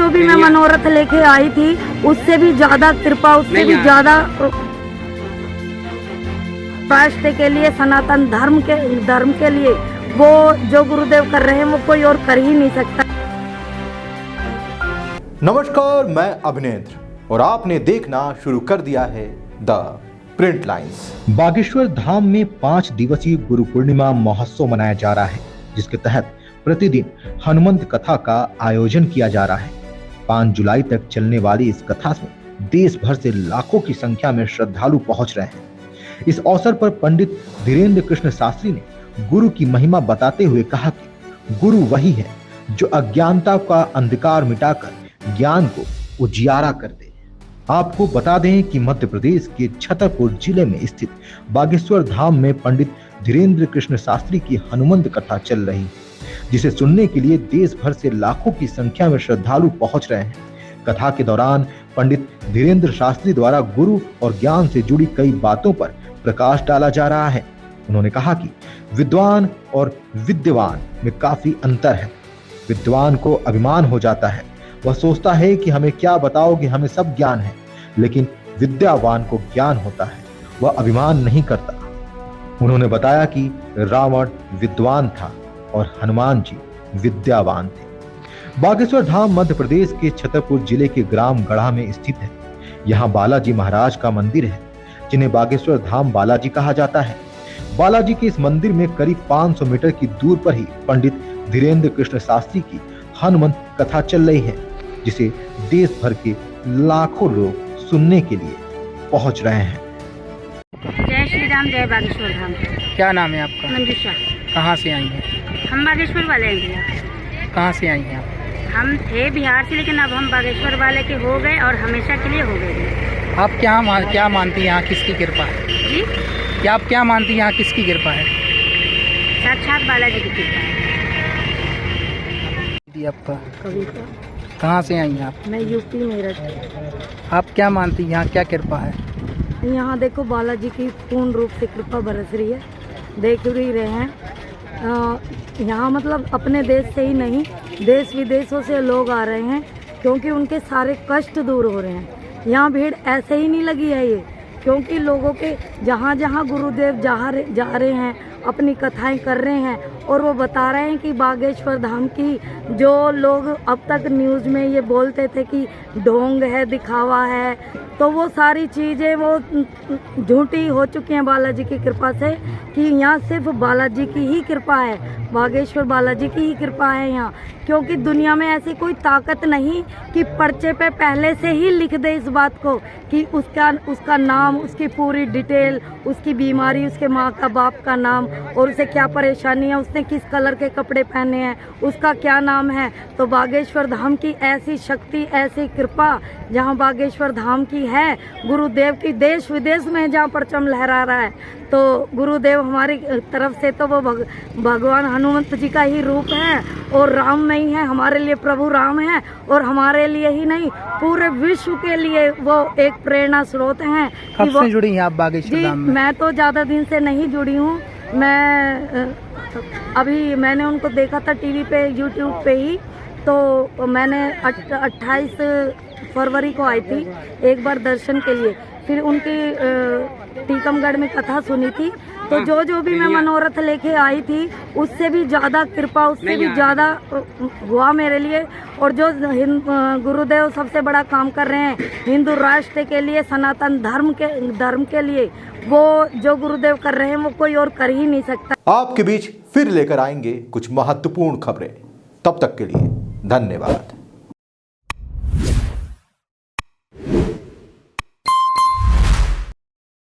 जो भी मैं मनोरथ लेके आई थी उससे भी ज्यादा कृपा, उससे भी ज्यादा राष्ट्र के लिए, सनातन धर्म के लिए वो जो गुरुदेव कर रहे हैं वो कोई और कर ही नहीं सकता। नमस्कार, मैं अभिनेंद्र और आपने देखना शुरू कर दिया है the print lines. Bageshwar Dham में 5 दिवसीय गुरु पूर्णिमा महोत्सव मनाया जा रहा है, जिसके तहत प्रतिदिन हनुमंत कथा का आयोजन किया जा रहा है। 5 जुलाई तक चलने वाली इस कथा में देश भर से लाखों की संख्या में श्रद्धालु पहुंच रहे हैं। इस अवसर पर पंडित धीरेन्द्र कृष्ण शास्त्री ने गुरु की महिमा बताते हुए कहा कि गुरु वही है जो अज्ञानता का अंधकार मिटाकर ज्ञान को उजियारा कर दे। आपको बता दें कि मध्य प्रदेश के छतरपुर जिले में स्थित बागेश्वर धाम में पंडित धीरेन्द्र कृष्ण शास्त्री की हनुमंत कथा चल रही है, जिसे सुनने के लिए देश भर से लाखों की संख्या में श्रद्धालु पहुंच रहे हैं। कथा के दौरान पंडित धीरेन्द्र शास्त्री द्वारा गुरु और ज्ञान से जुड़ी कई बातों पर प्रकाश डाला जा रहा है। उन्होंने कहा कि विद्वान और विद्यवान में काफी अंतर है। विद्वान को अभिमान हो जाता है, वह सोचता है कि हमें क्या बताओगे, हमें सब ज्ञान है, लेकिन विद्यावान को ज्ञान होता है, वह अभिमान नहीं करता। उन्होंने बताया कि रावण विद्वान था और हनुमान जी विद्यावान थे। बागेश्वर धाम मध्य प्रदेश के छतरपुर जिले के ग्राम गढ़ा में स्थित है। यहाँ बालाजी महाराज का मंदिर है, जिन्हें बागेश्वर धाम बालाजी कहा जाता है। बालाजी के इस मंदिर में करीब 500 मीटर की दूर पर ही पंडित धीरेन्द्र कृष्ण शास्त्री की हनुमंत कथा चल रही है, जिसे देश भर के लाखों लोग सुनने के लिए पहुंच रहे हैं। जय श्री राम, जय बागेश्वर धाम। क्या नाम है आपका? मंजूषा। कहाँ से आई हैं? हम बागेश्वर वाले हैं भैया। कहाँ से आई हैं आप? हम थे बिहार से, लेकिन अब हम बागेश्वर वाले के हो गए और हमेशा के लिए हो गए। आप क्या मानती हैं, यहाँ किसकी कृपा है जी? क्या आप क्या मानती हैं, यहाँ किसकी कृपा है? साक्षात बालाजी की कृपा है। आपका कविता। कहाँ से आई हैं आप? मैं यूपी मेरठ। आप क्या मानती हैं, यहाँ क्या कृपा है? यहाँ देखो बालाजी की पूर्ण रूप से कृपा बरस रही है, देख ही रहे हैं। यहाँ मतलब अपने देश से ही नहीं, देश विदेशों से लोग आ रहे हैं, क्योंकि उनके सारे कष्ट दूर हो रहे हैं। यहाँ भीड़ ऐसे ही नहीं लगी है ये, क्योंकि लोगों के जहाँ जहाँ गुरुदेव जा रहे हैं, अपनी कथाएं कर रहे हैं, और वो बता रहे हैं कि बागेश्वर धाम की जो लोग अब तक न्यूज़ में ये बोलते थे कि ढोंग है, दिखावा है, तो वो सारी चीज़ें वो झूठी हो चुकी हैं बालाजी की कृपा से, कि यहाँ सिर्फ बालाजी की ही कृपा है, बागेश्वर बालाजी की ही कृपा है यहाँ। क्योंकि दुनिया में ऐसी कोई ताकत नहीं कि पर्चे पे पहले से ही लिख दे इस बात को कि उसका नाम, उसकी पूरी डिटेल, उसकी बीमारी, उसके माँ का बाप का नाम, और उसे क्या परेशानी है, उसने किस कलर के कपड़े पहने हैं, उसका क्या नाम है। तो बागेश्वर धाम की ऐसी शक्ति, ऐसी कृपा जहाँ बागेश्वर धाम की है, गुरुदेव की देश विदेश में जहाँ परचम लहरा रहा है, तो गुरुदेव हमारी तरफ से तो वो भगवान हनुमंत जी का ही रूप है, और राम नहीं है, हमारे लिए प्रभु राम है, और हमारे लिए ही नहीं पूरे विश्व के लिए वो एक प्रेरणा स्रोत हैं। कब से जुड़ी हैं आप बागेश्वर धाम में? मैं तो ज़्यादा दिन से नहीं जुड़ी हूँ, अभी मैंने उनको देखा था टीवी पे, यूट्यूब पे ही, तो मैंने 28 फरवरी को आई थी एक बार दर्शन के लिए, फिर उनकी टीकमगढ़ में कथा सुनी थी, तो जो भी मैं मनोरथ लेके आई थी उससे भी ज़्यादा कृपा, उससे भी ज़्यादा हुआ मेरे लिए। और जो गुरुदेव सबसे बड़ा काम कर रहे हैं हिंदू राष्ट्र के लिए, सनातन धर्म के लिए, वो जो गुरुदेव कर रहे हैं वो कोई और कर ही नहीं सकता। आपके बीच फिर लेकर आएंगे कुछ महत्वपूर्ण खबरें। तब तक के लिए धन्यवाद।